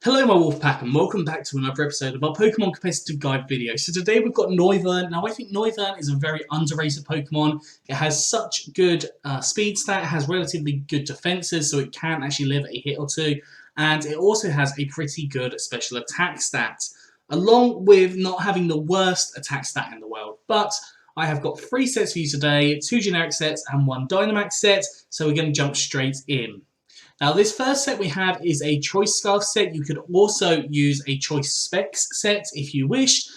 Hello my Wolfpack and welcome back to another episode of our Pokemon Competitive Guide video. So today we've got Noivern. Now I think Noivern is a very underrated Pokemon. It has such good speed stat, it has relatively good defenses so it can actually live a hit or two. And it also has a pretty good special attack stat, along with not having the worst attack stat in the world. But I have got 3 sets for you today, 2 generic sets and 1 Dynamax set, so we're going to jump straight in. Now this first set we have is a Choice Scarf set. You could also use a Choice Specs set if you wish,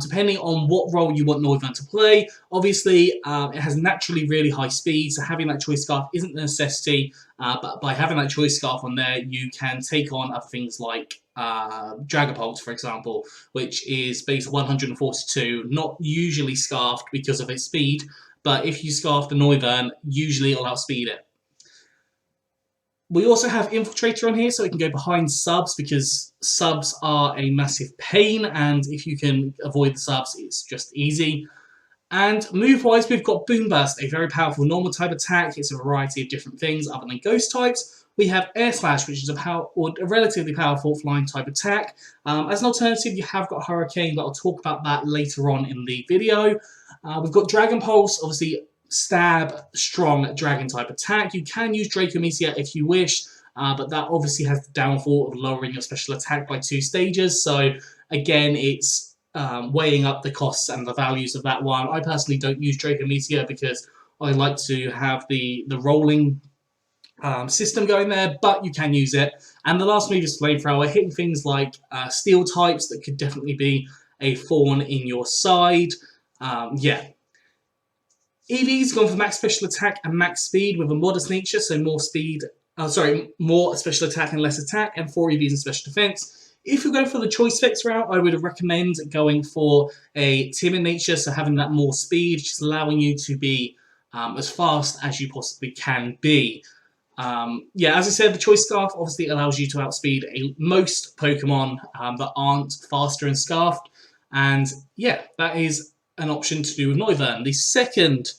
depending on what role you want Noivern to play. Obviously, it has naturally really high speed, so having that Choice Scarf isn't a necessity, but by having that Choice Scarf on there, you can take on other things like Dragapult, for example, which is base 142, not usually scarfed because of its speed, but if you scarf the Noivern, usually it'll outspeed it. We also have Infiltrator on here, so it can go behind subs because subs are a massive pain, and if you can avoid the subs, it's just easy. And move-wise, we've got Boom Burst, a very powerful normal type attack. It's a variety of different things other than ghost types. We have Air Slash, which is a relatively powerful flying type attack. As an alternative, you have got Hurricane, but I'll talk about that later on in the video. We've got Dragon Pulse, obviously stab, strong dragon type attack. You can use Draco Meteor if you wish, but that obviously has the downfall of lowering your special attack by 2 stages. So again, it's weighing up the costs and the values of that one. I personally don't use Draco Meteor because I like to have the rolling system going there, but you can use it. And the last move is Flamethrower, hitting things like steel types that could definitely be a thorn in your side. Yeah. EV's gone for max special attack and max speed with a modest nature, so more speed, more special attack and less attack, and 4 EVs and special defense. If you're going for the Choice Specs route, I would recommend going for a timid nature, so having that more speed, just allowing you to be as fast as you possibly can be. Yeah, as I said, the Choice Scarf obviously allows you to outspeed most Pokemon that aren't faster and scarfed, and yeah, that is an option to do with Noivern. The second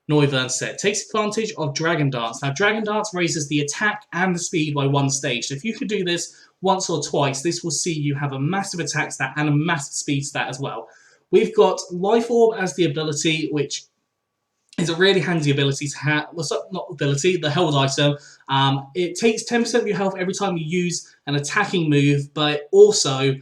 Noivern set takes advantage of Dragon Dance. Now, Dragon Dance raises the attack and the speed by 1 stage. So if you can do this once or twice, this will see you have a massive attack stat and a massive speed stat as well. We've got Life Orb as the ability, which is a really handy ability to have. Well, not ability, the held item. It takes 10% of your health every time you use an attacking move, but it also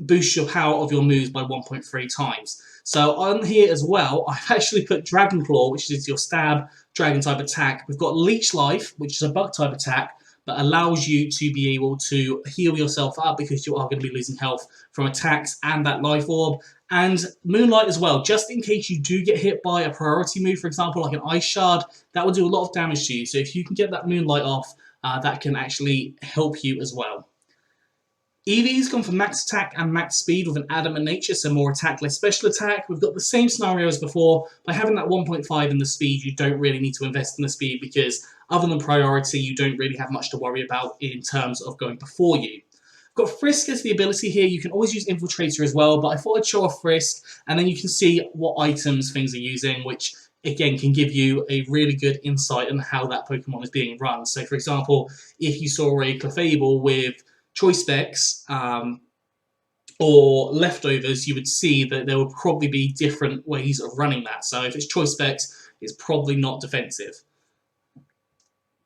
boost your power of your moves by 1.3 times. So on here as well, I've actually put Dragon Claw, which is your stab, dragon type attack. We've got Leech Life, which is a bug type attack, but allows you to be able to heal yourself up because you are going to be losing health from attacks and that Life Orb. And Moonlight as well, just in case you do get hit by a priority move, for example, like an Ice Shard, that will do a lot of damage to you. So if you can get that Moonlight off, that can actually help you as well. EV's gone for max attack and max speed with an adamant nature, so more attack, less special attack. We've got the same scenario as before. By having that 1.5 in the speed, you don't really need to invest in the speed because other than priority, you don't really have much to worry about in terms of going before you. We've got Frisk as the ability here. You can always use Infiltrator as well, but I thought I'd show off Frisk, and then you can see what items things are using, which again can give you a really good insight on how that Pokemon is being run. So for example, if you saw a Clefable with Choice Specs or Leftovers, you would see that there will probably be different ways of running that. So if it's Choice Specs, it's probably not defensive.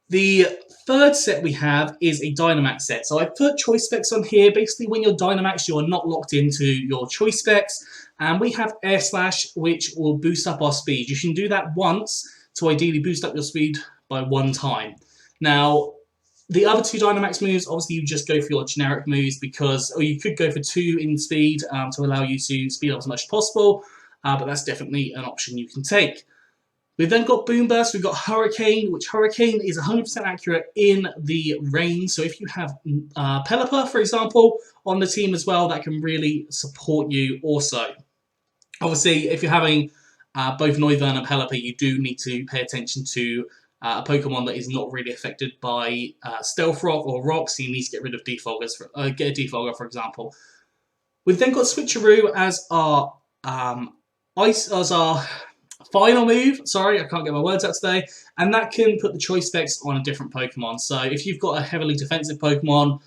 The third set we have is a Dynamax set. So I put Choice Specs on here. Basically, when you're Dynamax, you are not locked into your Choice Specs. And we have Air Slash, which will boost up our speed. You can do that once to ideally boost up your speed by 1 time. Now, the other 2 Dynamax moves, obviously you just go for your generic moves or you could go for 2 in speed to allow you to speed up as much as possible, but that's definitely an option you can take. We've then got Boom Burst, we've got Hurricane, which Hurricane is 100% accurate in the rain, so if you have Pelipper, for example, on the team as well, that can really support you also. Obviously, if you're having both Noivern and Pelipper, you do need to pay attention to a Pokemon that is not really affected by Stealth Rock or Rocks, so you need to get rid of Defoggers, get a Defogger, for example. We've then got Switcheroo as our final move. Sorry, I can't get my words out today. And that can put the Choice Specs on a different Pokemon. So if you've got a heavily defensive Pokemon,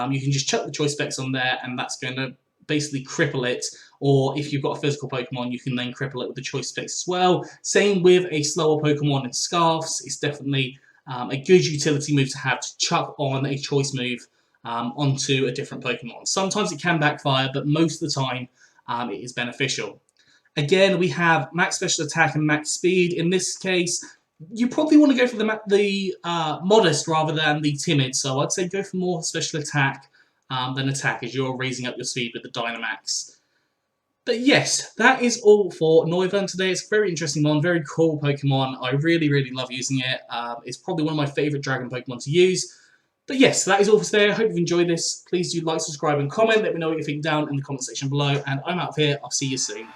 you can just chuck the choice specs on there, and that's going to basically cripple it. Or if you've got a physical Pokemon, you can then cripple it with the choice specs as well. Same with a slower Pokemon in Scarfs. It's definitely a good utility move to have, to chuck on a choice move onto a different Pokemon. Sometimes it can backfire, but most of the time it is beneficial. Again, we have max special attack and max speed. In this case, you probably want to go for the modest rather than the timid. So I'd say go for more special attack than attack, as you're raising up your speed with the Dynamax. But yes, that is all for Noivern today. It's a very interesting one, very cool Pokemon. I really, really love using it. It's probably one of my favourite Dragon Pokemon to use. But yes, that is all for today. I hope you've enjoyed this. Please do like, subscribe, and comment. Let me know what you think down in the comment section below. And I'm out of here. I'll see you soon.